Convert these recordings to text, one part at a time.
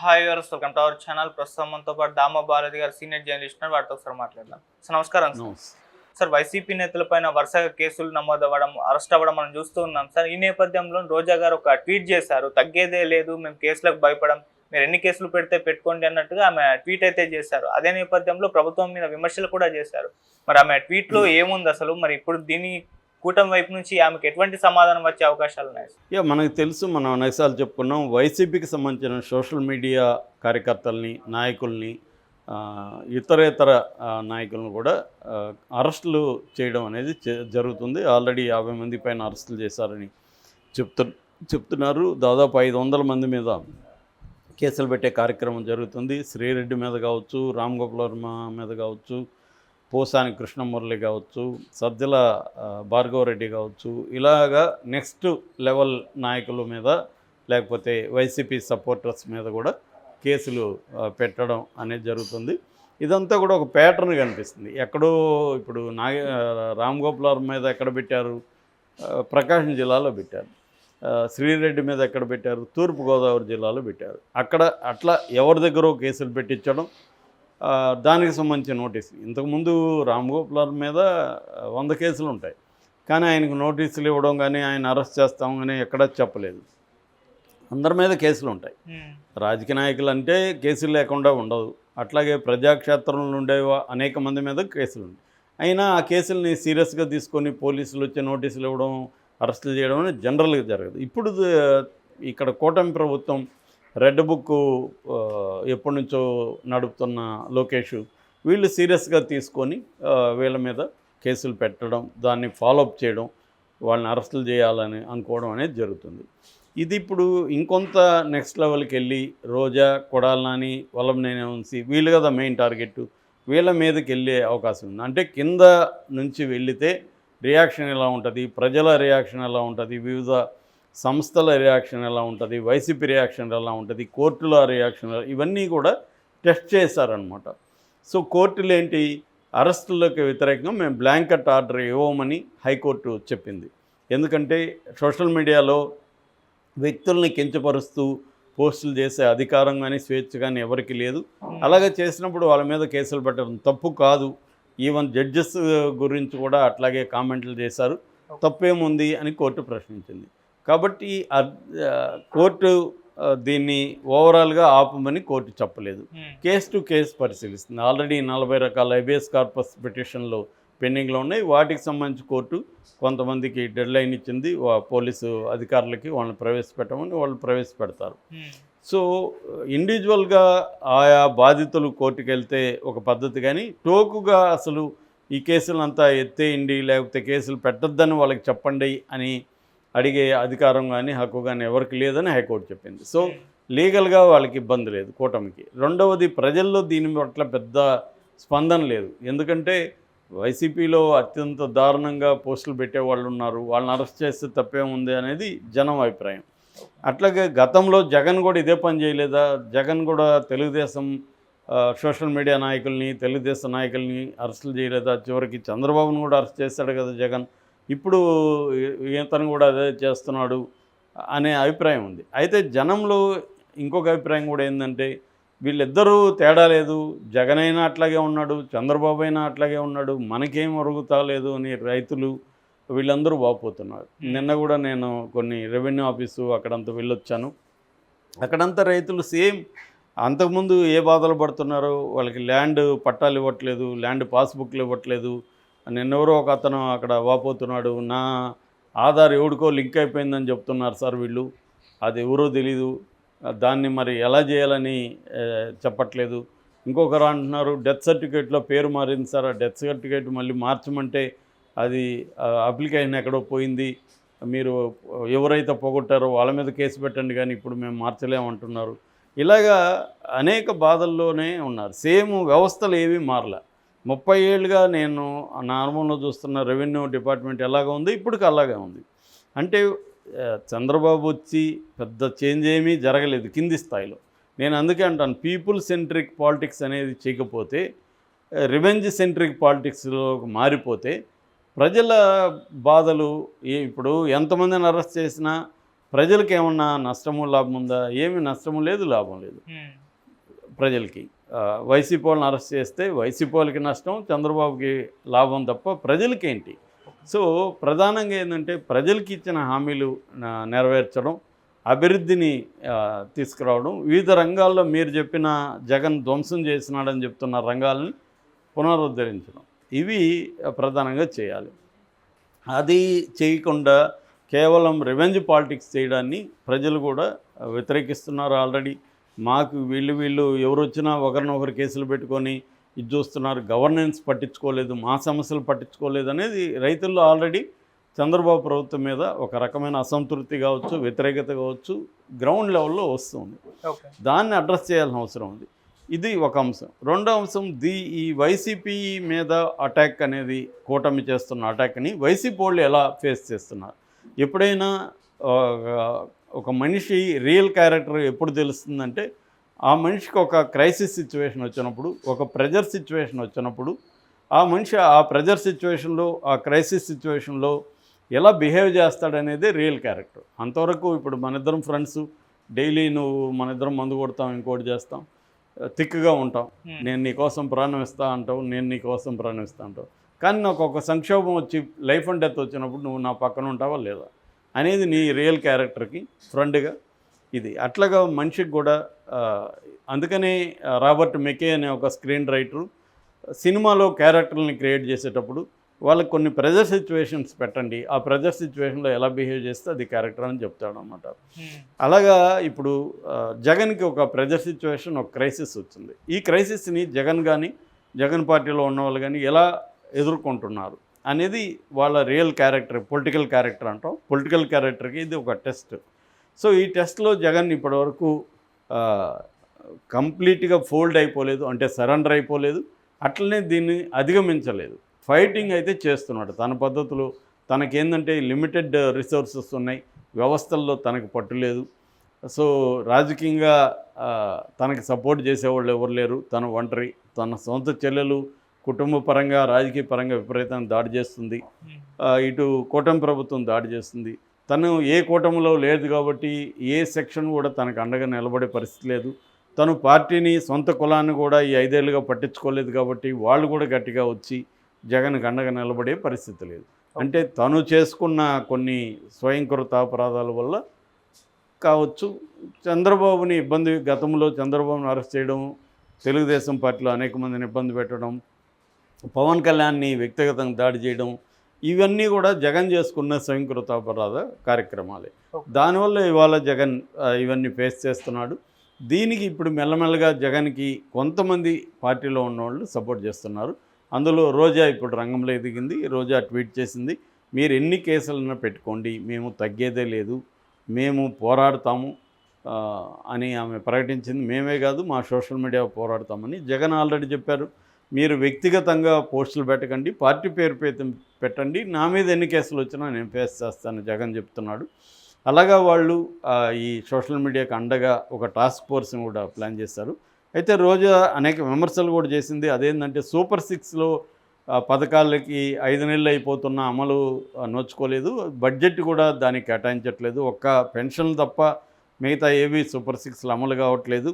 Hi viewers, welcome to our channel. ప్రస్తుతం మనతో పాటు దామ భారతి గారు సీనియర్ జర్నలిస్ట్ ఉన్నారు. వాటితో ఒకసారి మాట్లాడదాం. సార్ నమస్కారం. సార్ వైసీపీ నేతలపైన వరుసగా కేసులు నమోదవ్వడం, అరెస్ట్ అవ్వడం మనం చూస్తూ ఉన్నాం సార్. ఈ నేపథ్యంలో రోజా గారు ఒక ట్వీట్ చేశారు, తగ్గేదే లేదు, మేము కేసులకు భయపడం, మీరు ఎన్ని కేసులు పెడితే పెట్టుకోండి అన్నట్టుగా ఆమె ట్వీట్ అయితే చేశారు. అదే నేపథ్యంలో ప్రభుత్వం మీద విమర్శలు కూడా చేశారు. మరి ఆమె ట్వీట్లో ఏముంది అసలు? మరి ఇప్పుడు దీని కూటమి వైపు నుంచి ఆమెకు ఎటువంటి సమాధానం వచ్చే అవకాశాలు ఉన్నాయి? మనకు తెలుసు, మనం అనేకసార్లు చెప్పుకున్నాం. వైసీపీకి సంబంధించిన సోషల్ మీడియా కార్యకర్తల్ని, నాయకుల్ని, ఇతరేతర నాయకులను కూడా అరెస్టులు చేయడం అనేది జరుగుతుంది. ఆల్రెడీ 50 మంది పైన అరెస్టులు చేశారని చెప్తున్నారు. దాదాపు 500 మంది మీద కేసులు పెట్టే కార్యక్రమం జరుగుతుంది. శ్రీరెడ్డి మీద కావచ్చు, రామ్ గోపాల్ వర్మ మీద కావచ్చు, పోసాని కృష్ణమురళి కావచ్చు, సజ్జల భార్గవరెడ్డి కావచ్చు, ఇలాగా నెక్స్ట్ లెవెల్ నాయకుల మీద, లేకపోతే వైసీపీ సపోర్టర్స్ మీద కూడా కేసులు పెట్టడం అనేది జరుగుతుంది. ఇదంతా కూడా ఒక ప్యాటర్న్ కనిపిస్తుంది. ఎక్కడో ఇప్పుడు రామ్ గోపాల్ వర్మ మీద ఎక్కడ పెట్టారు? ప్రకాశం జిల్లాలో పెట్టారు. శ్రీరెడ్డి మీద ఎక్కడ పెట్టారు? తూర్పుగోదావరి జిల్లాలో పెట్టారు. అక్కడ అట్లా ఎవరి దగ్గర కేసులు పెట్టించడం, దానికి సంబంధించిన నోటీసులు. ఇంతకుముందు రామ్ గోపాల్ వర్మ మీద 100 కేసులు ఉంటాయి, కానీ ఆయనకు నోటీసులు ఇవ్వడం కానీ, ఆయన అరెస్ట్ చేస్తాం కానీ ఎక్కడా చెప్పలేదు. అందరి మీద కేసులు ఉంటాయి. రాజకీయ నాయకులు అంటే కేసులు లేకుండా ఉండదు. అట్లాగే ప్రజాక్షేత్రంలో ఉండే అనేక మంది మీద కేసులు ఉంటాయి. అయినా ఆ కేసుల్ని సీరియస్గా తీసుకొని పోలీసులు వచ్చి నోటీసులు ఇవ్వడం, అరెస్టులు చేయడం అనేది జనరల్గా జరగదు. ఇప్పుడు ఇక్కడ కూటమి ప్రభుత్వం రెడ్ బుక్ ఎప్పటి నుంచో నడుపుతున్న లోకేష్, వీళ్ళు సీరియస్గా తీసుకొని వీళ్ళ మీద కేసులు పెట్టడం, దాన్ని ఫాలోఅప్ చేయడం, వాళ్ళని అరెస్టులు చేయాలని అనుకోవడం అనేది జరుగుతుంది. ఇది ఇప్పుడు ఇంకొంత నెక్స్ట్ లెవెల్కి వెళ్ళి రోజా, కొడాలి నాని, వల్లభనేని వంశీ, వీళ్ళు కదా మెయిన్ టార్గెట్, వీళ్ళ మీదకి వెళ్ళే అవకాశం ఉంది. అంటే కింద నుంచి వెళితే రియాక్షన్ ఎలా ఉంటుంది, ప్రజల రియాక్షన్ ఎలా ఉంటుంది, వివిధ సంస్థల రియాక్షన్ ఎలా ఉంటుంది, వైసీపీ రియాక్షన్ ఎలా ఉంటుంది, కోర్టుల రియాక్షన్, ఇవన్నీ కూడా టెస్ట్ చేశారనమాట. సో కోర్టులు ఏంటి, అరెస్టులకు వ్యతిరేకంగా మేము బ్లాంకెట్ ఆర్డర్ ఇవ్వమని హైకోర్టు చెప్పింది. ఎందుకంటే సోషల్ మీడియాలో వ్యక్తుల్ని కించపరుస్తూ పోస్టులు చేసే అధికారం కానీ, స్వేచ్ఛ కానీ ఎవరికి లేదు. అలాగే చేసినప్పుడు వాళ్ళ మీద కేసులు పెట్టడం తప్పు కాదు. ఈవెన్ జడ్జెస్ గురించి కూడా అట్లాగే కామెంట్లు చేశారు. తప్పేముంది అని కోర్టు ప్రశ్నించింది. కాబట్టి కోర్టు దీన్ని ఓవరాల్గా ఆపమని కోర్టు చెప్పలేదు. కేసు టు కేసు పరిశీలిస్తుంది. ఆల్రెడీ 40 రకాల హెబియస్ కార్పస్ పిటిషన్లు పెండింగ్లో ఉన్నాయి. వాటికి సంబంధించి కోర్టు కొంతమందికి డెడ్ లైన్ ఇచ్చింది. పోలీసు అధికారులకి వాళ్ళని ప్రవేశపెట్టమని, వాళ్ళు ప్రవేశపెడతారు. సో ఇండివిజువల్గా ఆయా బాధితులు కోర్టుకు వెళ్తే ఒక పద్ధతి, కానీ టోకుగా అసలు ఈ కేసులంతా ఎత్తేయండి, లేకపోతే కేసులు పెట్టొద్దని వాళ్ళకి చెప్పండి అని అడిగే అధికారం కానీ, హక్కు కానీ ఎవరికి లేదని హైకోర్టు చెప్పింది. సో లీగల్గా వాళ్ళకి ఇబ్బంది లేదు కూటమికి. రెండవది, ప్రజల్లో దీని పట్ల పెద్ద స్పందన లేదు. ఎందుకంటే వైసీపీలో అత్యంత దారుణంగా పోస్టులు పెట్టేవాళ్ళు ఉన్నారు, వాళ్ళని అరెస్ట్ చేస్తే తప్పేముంది అనేది జనం అభిప్రాయం. అట్లాగే గతంలో జగన్ కూడా ఇదే పని చేయలేదా? జగన్ కూడా తెలుగుదేశం సోషల్ మీడియా నాయకుల్ని, తెలుగుదేశం నాయకుల్ని అరెస్టులు చేయలేదా? చివరికి చంద్రబాబును కూడా అరెస్ట్ చేశాడు కదా జగన్. ఇప్పుడు ఇతను కూడా అదే చేస్తున్నాడు అనే అభిప్రాయం ఉంది. అయితే జనంలో ఇంకొక అభిప్రాయం కూడా ఏంటంటే, వీళ్ళిద్దరూ తేడా లేదు, జగన్ అయినా అట్లాగే ఉన్నాడు, చంద్రబాబు అయినా అట్లాగే ఉన్నాడు, మనకేం ఒరుగుతాలేదు అని రైతులు వీళ్ళందరూ వాపోతున్నారు. నిన్న కూడా నేను కొన్ని రెవెన్యూ ఆఫీసు అక్కడంతా వెళ్ళొచ్చాను. అక్కడంతా రైతులు సేమ్ అంతకుముందు ఏ బాధలు పడుతున్నారో, వాళ్ళకి ల్యాండ్ పట్టాలు ఇవ్వట్లేదు, ల్యాండ్ పాస్బుక్లు ఇవ్వట్లేదు. నిన్నెవరో ఒక అతను అక్కడ వాపోతున్నాడు, నా ఆధార్ ఎవడికో లింక్ అయిపోయిందని చెప్తున్నారు సార్ వీళ్ళు, అది ఎవరో తెలీదు, దాన్ని మరి ఎలా చేయాలని చెప్పట్లేదు. ఇంకొకరు అంటున్నారు, డెత్ సర్టిఫికేట్లో పేరు మారింది సార్, ఆ డెత్ సర్టిఫికేట్ మళ్ళీ మార్చమంటే అది అప్లికేషన్ ఎక్కడో పోయింది, మీరు ఎవరైతే పోగొట్టారో వాళ్ళ మీద కేసు పెట్టండి, కానీ ఇప్పుడు మేము మార్చలేమంటున్నారు. ఇలాగా అనేక బాధల్లోనే ఉన్నారు. సేమ్ వ్యవస్థలు ఏవి మారలే. 30 ఏళ్ళుగా నేను నా అనుభవంలో చూస్తున్న రెవెన్యూ డిపార్ట్మెంట్ ఎలాగ ఉంది, ఇప్పటికి అలాగే ఉంది. అంటే చంద్రబాబు వచ్చి పెద్ద చేంజ్ ఏమీ జరగలేదు కింది స్థాయిలో. నేను అందుకే అంటాను, పీపుల్ సెంట్రిక్ పాలిటిక్స్ అనేది చేయకపోతే, రివెంజ్ సెంట్రిక్ పాలిటిక్స్లో మారిపోతే ప్రజల బాధలు ఇప్పుడు ఎంతమందిని అరెస్ట్ చేసినా ప్రజలకు ఏమన్నా నష్టము లాభం ఉందా? ఏమి నష్టము లేదు, లాభం లేదు ప్రజలకి. వైసీపీ వాళ్ళని అరెస్ట్ చేస్తే వైసీపీ వాళ్ళకి నష్టం, చంద్రబాబుకి లాభం తప్ప ప్రజలకేంటి? సో ప్రధానంగా ఏంటంటే ప్రజలకి ఇచ్చిన హామీలు నెరవేర్చడం, అభివృద్ధిని తీసుకురావడం, వివిధ రంగాల్లో మీరు చెప్పిన జగన్ ధ్వంసం చేసినాడని చెప్తున్న రంగాలని పునరుద్ధరించడం, ఇవి ప్రధానంగా చేయాలి. అది చేయకుండా కేవలం రివెంజ్ పాలిటిక్స్ చేయడాన్ని ప్రజలు కూడా వ్యతిరేకిస్తున్నారు. ఆల్రెడీ మాకు వీళ్ళు ఎవరు వచ్చినా ఒకరినొకరు కేసులు పెట్టుకొని ఇది చూస్తున్నారు, గవర్నెన్స్ పట్టించుకోలేదు, మా సమస్యలు పట్టించుకోలేదు అనేది రైతుల్లో ఆల్రెడీ చంద్రబాబు ప్రభుత్వం మీద ఒక రకమైన అసంతృప్తి కావచ్చు, వ్యతిరేకత కావచ్చు గ్రౌండ్ లెవెల్లో వస్తుంది. దాన్ని అడ్రస్ చేయాల్సిన అవసరం ఉంది. ఇది ఒక అంశం. రెండో అంశం, ఈ వైసీపీ మీద అటాక్ అనేది, కూటమి చేస్తున్న అటాక్ని వైసీపీ వాళ్ళు ఎలా ఫేస్ చేస్తున్నారు? ఎప్పుడైనా ఒక మనిషి రియల్ క్యారెక్టర్ ఎప్పుడు తెలుస్తుందంటే, ఆ మనిషికి ఒక క్రైసిస్ సిచ్యువేషన్ వచ్చినప్పుడు, ఒక ప్రెజర్ సిచ్యువేషన్ వచ్చినప్పుడు, ఆ మనిషి ఆ ప్రెజర్ సిచ్యువేషన్లో, ఆ క్రైసిస్ సిచ్యువేషన్లో ఎలా బిహేవ్ చేస్తాడనేదే రియల్ క్యారెక్టర్. అంతవరకు ఇప్పుడు మన ఇద్దరం ఫ్రెండ్స్, డైలీ మన ఇద్దరం మందు కొడతాం, ఇంకోటి చేస్తాం, థిక్గా ఉంటాం, నేను నీ కోసం ప్రాణం ఇస్తా అంటావు, నేను నీ కోసం ప్రాణం ఇస్తా అంటావు. కానీ నాకు ఒక సంక్షోభం వచ్చి లైఫ్ అండ్ డెత్ వచ్చినప్పుడు నువ్వు నా పక్కన ఉంటావా లేదా అనేది నీ రియల్ క్యారెక్టర్కి ఫ్రెండ్గా. ఇది అట్లాగా మనిషికి కూడా. అందుకనే రాబర్ట్ మెకే అనే ఒక స్క్రీన్ రైటరు సినిమాలో క్యారెక్టర్ని క్రియేట్ చేసేటప్పుడు వాళ్ళకి కొన్ని ప్రెజర్ సిచ్యువేషన్స్ పెట్టండి, ఆ ప్రెజర్ సిచ్యువేషన్లో ఎలా బిహేవ్ చేస్తే అది క్యారెక్టర్ అని చెప్తాడు అన్నమాట. అలాగా ఇప్పుడు జగన్కి ఒక ప్రెజర్ సిచ్యువేషన్, ఒక క్రైసిస్ వచ్చింది. ఈ క్రైసిస్ని జగన్ కానీ, జగన్ పార్టీలో ఉన్న వాళ్ళు కానీ ఎలా ఎదుర్కొంటున్నారు అనేది వాళ్ళ రియల్ క్యారెక్టర్, పొలిటికల్ క్యారెక్టర్ అంటాం. పొలిటికల్ క్యారెక్టర్కి ఇది ఒక టెస్ట్. సో ఈ టెస్ట్లో జగన్ ఇప్పటివరకు కంప్లీట్గా ఫోల్డ్ అయిపోలేదు, అంటే సరెండర్ అయిపోలేదు, అట్లనే దీన్ని అధిగమించలేదు. ఫైటింగ్ అయితే చేస్తున్నాడు తన పద్ధతిలో. తనకేందంటే లిమిటెడ్ రిసోర్సెస్ ఉన్నాయి, వ్యవస్థల్లో తనకు పట్టులేదు. సో రాజకీయంగా తనకి సపోర్ట్ చేసేవాళ్ళు ఎవరు లేరు, తన ఒంటరి. తన సొంత చెల్లెలు కుటుంబ పరంగా, రాజకీయ పరంగా విపరీతంగా దాడి చేస్తుంది. ఇటు కూటమి ప్రభుత్వం దాడి చేస్తుంది. తను ఏ కూటమిలో లేదు కాబట్టి ఏ సెక్షన్ కూడా తనకు అండగా నిలబడే పరిస్థితి లేదు. తను పార్టీని, సొంత కులాన్ని కూడా ఈ 5 ఏళ్ళుగా పట్టించుకోలేదు కాబట్టి వాళ్ళు కూడా గట్టిగా వచ్చి జగన్కి అండగా నిలబడే పరిస్థితి లేదు. అంటే తను చేసుకున్న కొన్ని స్వయంకృత అపరాధాల వల్ల కావచ్చు, చంద్రబాబుని ఇబ్బంది, గతంలో చంద్రబాబుని అరెస్ట్ చేయడం, తెలుగుదేశం పార్టీలో అనేక మందిని ఇబ్బంది పెట్టడం, పవన్ కళ్యాణ్ని వ్యక్తిగతంగా దాడి చేయడం, ఇవన్నీ కూడా జగన్ చేసుకున్న స్వయంకృత అపరాధ కార్యక్రమాలే. దానివల్ల ఇవాళ జగన్ ఇవన్నీ ఫేస్ చేస్తున్నాడు. దీనికి ఇప్పుడు మెల్లమెల్లగా జగన్కి కొంతమంది పార్టీలో ఉన్నవాళ్ళు సపోర్ట్ చేస్తున్నారు. అందులో రోజా ఇప్పుడు రంగంలో ఎదిగింది. రోజా ట్వీట్ చేసింది, మీరు ఎన్ని కేసులన్నా పెట్టుకోండి, మేము తగ్గేదే లేదు, మేము పోరాడతాము అని ఆమె ప్రకటించింది. మేమే కాదు, మా సోషల్ మీడియా పోరాడతామని జగన్ ఆల్రెడీ చెప్పారు. మీరు వ్యక్తిగతంగా పోస్టులు పెట్టకండి, పార్టీ పేరు పెట్టండి, నా మీద ఎన్ని కేసులు వచ్చినా నేను ఫేస్ చేస్తాను జగన్ చెప్తున్నాడు. అలాగా వాళ్ళు ఈ సోషల్ మీడియాకి అండగా ఒక టాస్క్ ఫోర్స్ని కూడా ప్లాన్ చేశారు. అయితే రోజా అనేక విమర్శలు కూడా చేసింది. అదేంటంటే సూపర్ 6లో పథకాలకి 5 నెలలు అయిపోతున్న అమలు నోచుకోలేదు, బడ్జెట్ కూడా దానికి కేటాయించట్లేదు, ఒక్క పెన్షన్ తప్ప మిగతా ఏవి సూపర్ 6లో అమలు కావట్లేదు.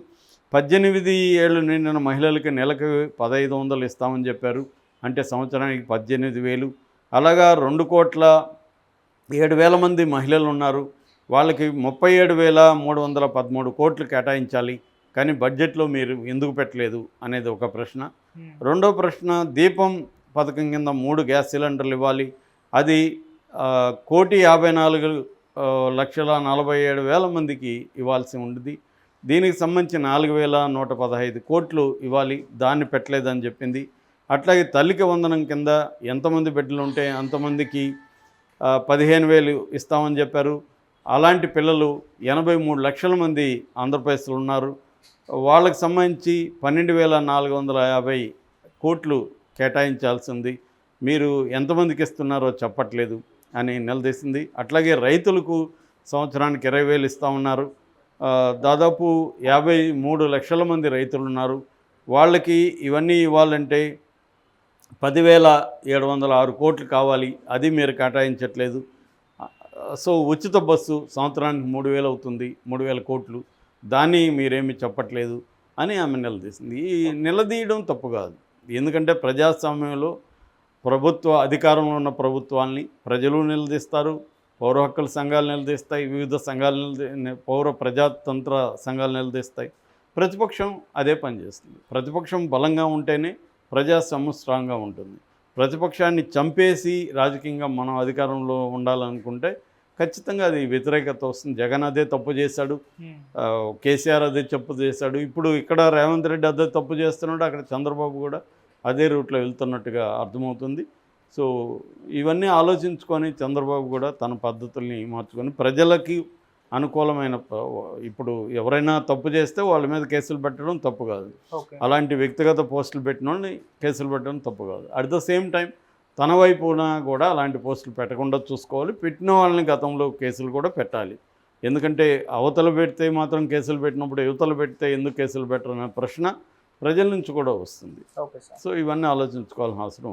18 ఏళ్ళు నిండిన మహిళలకి నెలకు 1500 ఇస్తామని చెప్పారు, అంటే సంవత్సరానికి 18,000. అలాగా 2,07,000 మంది మహిళలు ఉన్నారు, వాళ్ళకి 37,313 కోట్లు కేటాయించాలి, కానీ బడ్జెట్లో మీరు ఎందుకు పెట్టలేదు అనేది ఒక ప్రశ్న. రెండో ప్రశ్న, దీపం పథకం కింద 3 గ్యాస్ సిలిండర్లు ఇవ్వాలి, అది 1,54,47,000 మందికి ఇవ్వాల్సి ఉంది. దీనికి సంబంధించి 4,115 కోట్లు ఇవ్వాలి, దాన్ని పెట్టలేదని చెప్పింది. అట్లాగే తల్లికి వందనం కింద ఎంతమంది బిడ్డలు ఉంటే అంతమందికి 15,000 ఇస్తామని చెప్పారు. అలాంటి పిల్లలు 83 లక్షల మంది ఆంధ్రప్రదేశ్లో ఉన్నారు, వాళ్ళకి సంబంధించి 12,450 కోట్లు కేటాయించాల్సింది, మీరు ఎంతమందికి ఇస్తున్నారో చెప్పట్లేదు అని నిలదీసింది. అట్లాగే రైతులకు సంవత్సరానికి 20,000 ఇస్తూ ఉన్నారు, దాదాపు 53 లక్షల మంది రైతులు ఉన్నారు, వాళ్ళకి ఇవన్నీ ఇవ్వాలంటే 10,706 కోట్లు కావాలి, అది మీరు కేటాయించట్లేదు. సో ఉచిత బస్సు సంవత్సరానికి 3,000 అవుతుంది, 3,000 కోట్లు, దాన్ని మీరేమి చెప్పట్లేదు అని ఆమె నిలదీసింది. ఈ నిలదీయడం తప్పు కాదు. ఎందుకంటే ప్రజాస్వామ్యంలో అధికారంలో ఉన్న ప్రభుత్వాల్ని ప్రజలు నిలదీస్తారు, పౌర హక్కుల సంఘాలు నిలదీస్తాయి, వివిధ సంఘాలు పౌర ప్రజాతంత్ర సంఘాలు నిలదీస్తాయి. ప్రతిపక్షం అదే పని చేస్తుంది. ప్రతిపక్షం బలంగా ఉంటేనే ప్రజాస్వామ్యం స్ట్రాంగ్గా ఉంటుంది. ప్రతిపక్షాన్ని చంపేసి రాజకీయంగా మనం అధికారంలో ఉండాలనుకుంటే ఖచ్చితంగా అది వ్యతిరేకత వస్తుంది. జగన్ అదే తప్పు చేశాడు, కేసీఆర్ అదే తప్పు చేశాడు, ఇప్పుడు ఇక్కడ రేవంత్ రెడ్డి అదే తప్పు చేస్తున్నాడు, అక్కడ చంద్రబాబు కూడా అదే రూట్లో వెళ్తున్నట్టుగా అర్థమవుతుంది. సో ఇవన్నీ ఆలోచించుకొని చంద్రబాబు కూడా తన పద్ధతుల్ని మార్చుకొని ప్రజలకి అనుకూలమైన ఇప్పుడు ఎవరైనా తప్పు చేస్తే వాళ్ళ మీద కేసులు పెట్టడం తప్పు కాదు. అలాంటి వ్యక్తిగత పోస్టులు పెట్టిన వాళ్ళని కేసులు పెట్టడం తప్పు కాదు. అట్ ద సేమ్ టైం తన వైపున కూడా అలాంటి పోస్టులు పెట్టకుండా చూసుకోవాలి. పెట్టిన వాళ్ళని గతంలో కేసులు కూడా పెట్టాలి. ఎందుకంటే అవతల పెడితే మాత్రం కేసులు పెట్టినప్పుడు యువతలు పెడితే ఎందుకు కేసులు పెట్టరు అనే ప్రశ్న ప్రజల నుంచి కూడా వస్తుంది. సో ఇవన్నీ ఆలోచించుకోవాల్సిన అవసరం